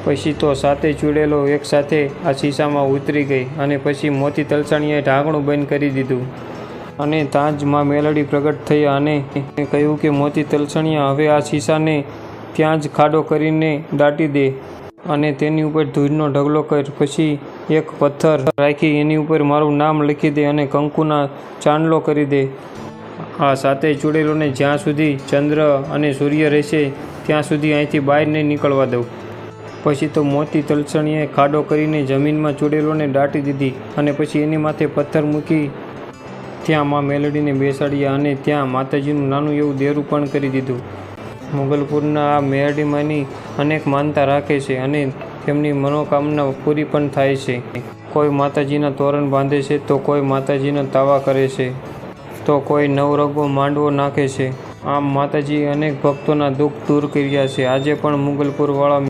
પછી તો સાતે ચૂડેલો એકસાથે આ શીશામાં ઉતરી ગઈ અને પછી મોતી તલસાણીએ ઢાંકણું બંધ કરી દીધું અને ત્યાં જ માં મેલડી પ્રગટ થયા અને કહ્યું કે મોતી તલસાણીયા, હવે આ શીશાને ત્યાં જ ખાડો કરીને દાટી દે અને તેની ઉપર ધૂળનો ઢગલો કર. પછી એક પથ્થર રાખી એની ઉપર મારું નામ લખી દે અને કંકુના ચાંદલો કરી દે. આ સાતે ચૂડેલોને જ્યાં સુધી ચંદ્ર અને સૂર્ય રહેશે ત્યાં સુધી અહીંથી બહાર નહીં નીકળવા દઉં. પછી તો મોતી તલસાણીએ ખાડો કરીને જમીનમાં ચૂડેલોને દાટી દીધી અને પછી એની માથે પથ્થર મૂકી ત્યાં માં મેલડીને બેસાડ્યા અને ત્યાં માતાજીનું નાનું એવું દેરું પણ કરી દીધું. મોગલપુરના આ મેરડીમાંની અનેક માનતા રાખે છે અને તેમની મનોકામના પૂરી પણ થાય છે. કોઈ માતાજીના તોરણ બાંધે છે, તો કોઈ માતાજીના તાવા કરે છે, તો કોઈ નવરંગો માંડવો નાખે છે. આમ માતાજીએ અનેક ભક્તોના દુઃખ દૂર કર્યા છે. આજે પણ મોગલપુરવાળા